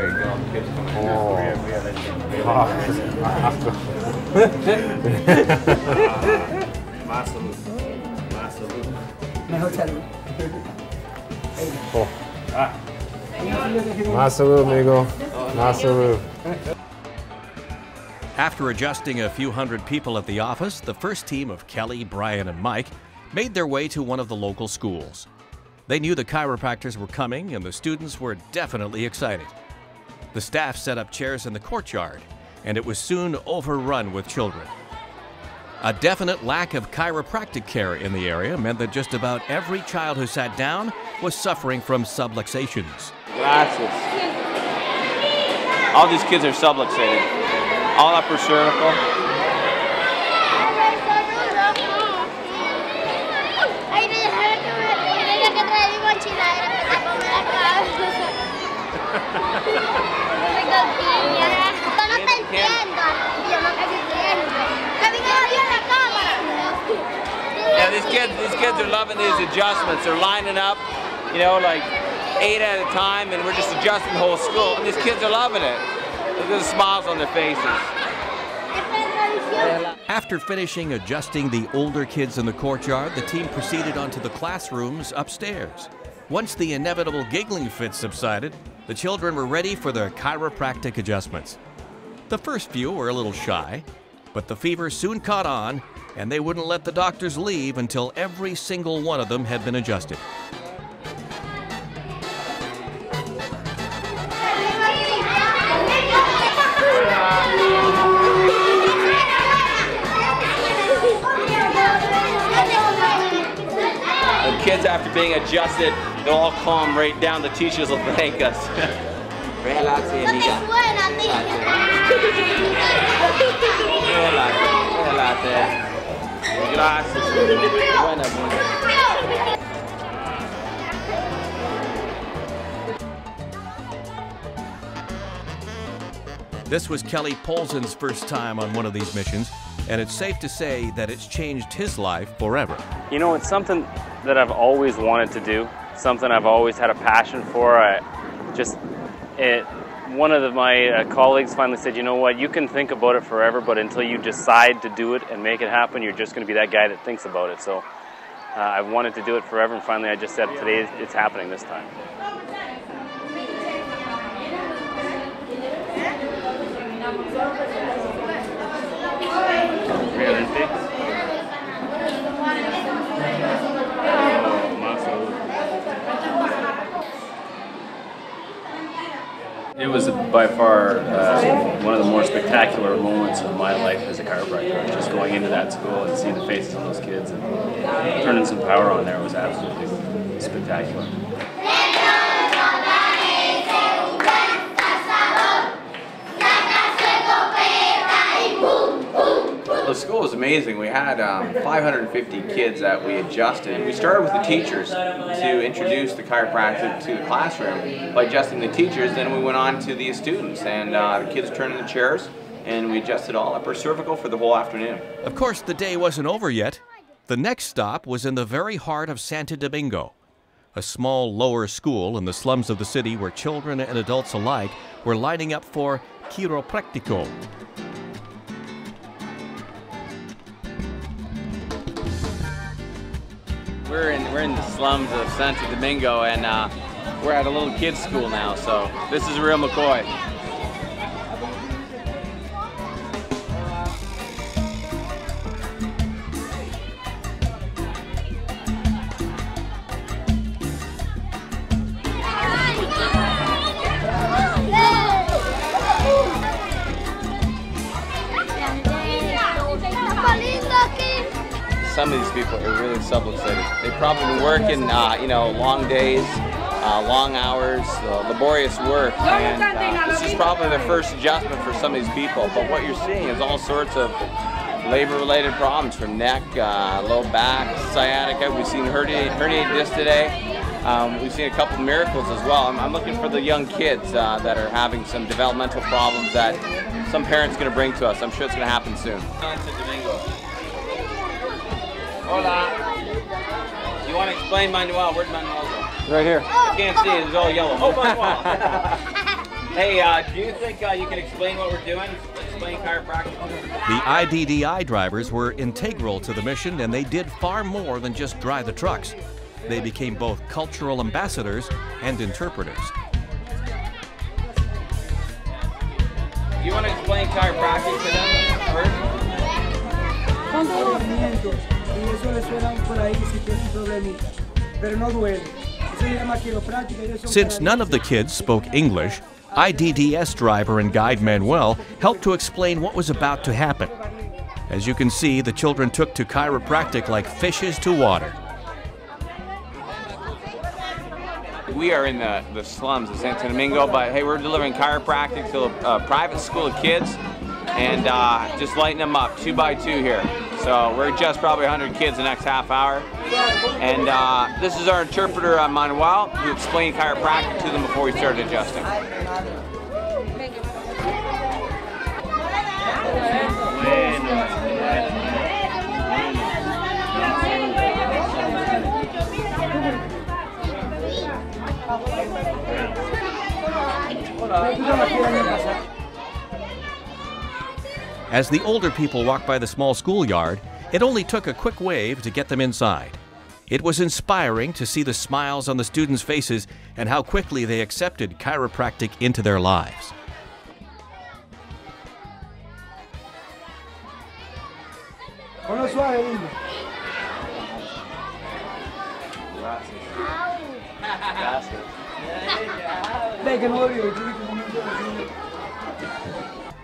great. All the kids coming in. Oh. Masalu. Masalu. Oh. Masalu, amigo. Masalu. After adjusting a few hundred people at the office, the first team of Kelly, Brian, and Mike made their way to one of the local schools. They knew the chiropractors were coming, and the students were definitely excited. The staff set up chairs in the courtyard, and it was soon overrun with children. A definite lack of chiropractic care in the area meant that just about every child who sat down was suffering from subluxations. Gracias. All these kids are subluxated. All upper cervical. Yeah, these kids are loving these adjustments. They're lining up, you know, like 8 at a time, and we're just adjusting the whole school. And these kids are loving it. Look at the smiles on their faces. After finishing adjusting the older kids in the courtyard, the team proceeded onto the classrooms upstairs. Once the inevitable giggling fit subsided, the children were ready for their chiropractic adjustments. The first few were a little shy, but the fever soon caught on, and they wouldn't let the doctors leave until every single one of them had been adjusted. The kids, after being adjusted, they'll all calm right down. The teachers will thank us. Relax, amiga. Gracias. This was Kelly Polson's first time on one of these missions, and it's safe to say that it's changed his life forever. You know, it's something that I've always wanted to do, something I've always had a passion for. One of my colleagues finally said, you know what, you can think about it forever, but until you decide to do it and make it happen, you're just going to be that guy that thinks about it. So I've wanted to do it forever, and finally I just said today it's happening this time. It was by far one of the more spectacular moments of my life as a chiropractor. Just going into that school and seeing the faces of those kids and turning some power on there was absolutely spectacular. The school was amazing. We had 550 kids that we adjusted. We started with the teachers to introduce the chiropractic to the classroom by adjusting the teachers. Then we went on to the students, and the kids turned in the chairs, and we adjusted all upper cervical for the whole afternoon. Of course, the day wasn't over yet. The next stop was in the very heart of Santo Domingo, a small lower school in the slums of the city where children and adults alike were lining up for chiropractico. We're in the slums of Santo Domingo, and we're at a little kids school now, so this is real McCoy. Some of these people are really subluxated. They've probably been working, you know, long days, long hours, laborious work, and this is probably their first adjustment for some of these people. But what you're seeing is all sorts of labor-related problems, from neck, low back, sciatica. We've seen herniated disc today. We've seen a couple of miracles as well. I'm looking for the young kids that are having some developmental problems that some parents are going to bring to us. I'm sure it's going to happen soon. Hola. You want to explain Manuel? Where's Manuel go? Right here. I can't see it. It's all yellow. Oh, Manuel. Hey, do you think you can explain what we're doing? Explain chiropractic? The IDDI drivers were integral to the mission, and they did far more than just drive the trucks. They became both cultural ambassadors and interpreters. You want to explain chiropractic to them first? Since none of the kids spoke English, IDDS driver and guide Manuel helped to explain what was about to happen. As you can see, the children took to chiropractic like fishes to water. We are in the slums of Santo Domingo, but hey, we're delivering chiropractic to a private school of kids and just lighting them up 2 by 2 here. So we're just probably 100 kids the next half hour. And this is our interpreter, Manuel, who explained chiropractic to them before we started adjusting. As the older people walked by the small schoolyard, it only took a quick wave to get them inside. It was inspiring to see the smiles on the students' faces and how quickly they accepted chiropractic into their lives.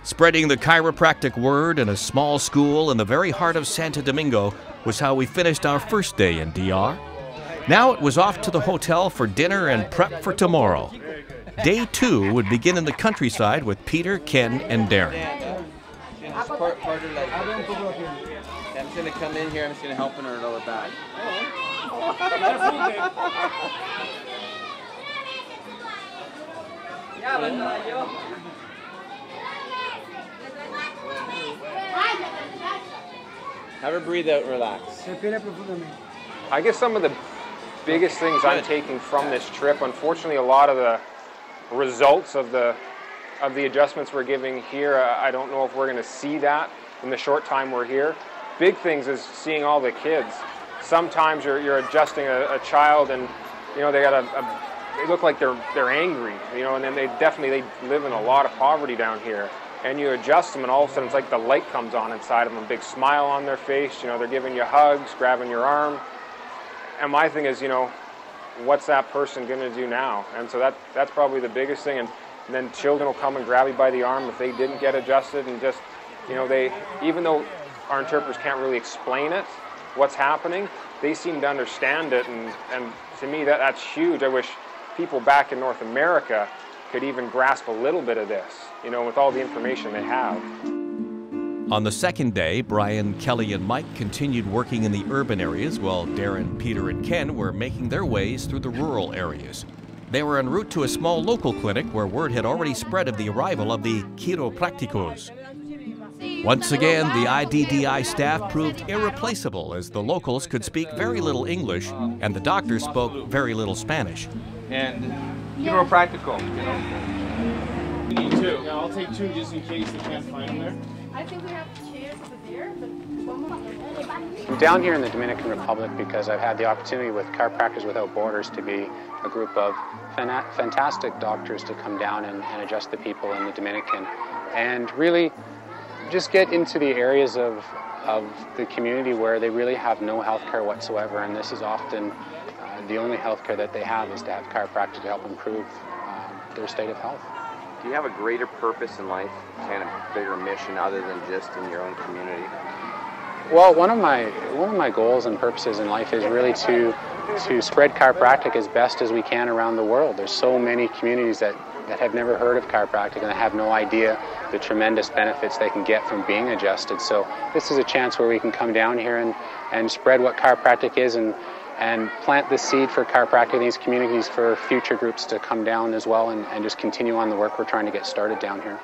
Spreading the chiropractic word in a small school in the very heart of Santo Domingo was how we finished our first day in DR. Now it was off to the hotel for dinner and prep for tomorrow. Day 2 would begin in the countryside with Peter, Ken, and Darren. I'm just going to come in here, I'm just going to help in her lower back. Have her breathe out and relax. I guess some of the biggest things I'm taking from this trip, unfortunately, a lot of the results of the adjustments we're giving here, I don't know if we're going to see that in the short time we're here. Big things is seeing all the kids. Sometimes you're adjusting a child, and you know they look like they're angry, you know, and then they live in a lot of poverty down here. And you adjust them, and all of a sudden it's like the light comes on inside of them, a big smile on their face, you know, they're giving you hugs, grabbing your arm. And my thing is, you know, what's that person going to do now? And so that's probably the biggest thing. And then children will come and grab you by the arm if they didn't get adjusted, and just, you know, even though our interpreters can't really explain it, what's happening, they seem to understand it, and to me that's huge. I wish people back in North America could even grasp a little bit of this, you know, with all the information they have. On the second day, Brian, Kelly, and Mike continued working in the urban areas while Darren, Peter, and Ken were making their ways through the rural areas. They were en route to a small local clinic where word had already spread of the arrival of the chiropracticos. Once again, the IDDI staff proved irreplaceable as the locals could speak very little English and the doctors spoke very little Spanish. And chiropractical. We need 2. Yeah, I'll take 2 just in case they can't find them there. I think we have chairs over there, but one more. I'm down here in the Dominican Republic because I've had the opportunity with Chiropractors Without Borders to be a group of fantastic doctors to come down and adjust the people in the Dominican and really just get into the areas of the community where they really have no health care whatsoever, and this is often the only health care that they have is to have chiropractic to help improve their state of health. Do you have a greater purpose in life, kind of bigger mission other than just in your own community? Well, one of my goals and purposes in life is really to spread chiropractic as best as we can around the world. There's so many communities that have never heard of chiropractic and have no idea the tremendous benefits they can get from being adjusted. So this is a chance where we can come down here and spread what chiropractic is and plant the seed for chiropractic in these communities for future groups to come down as well and just continue on the work we're trying to get started down here.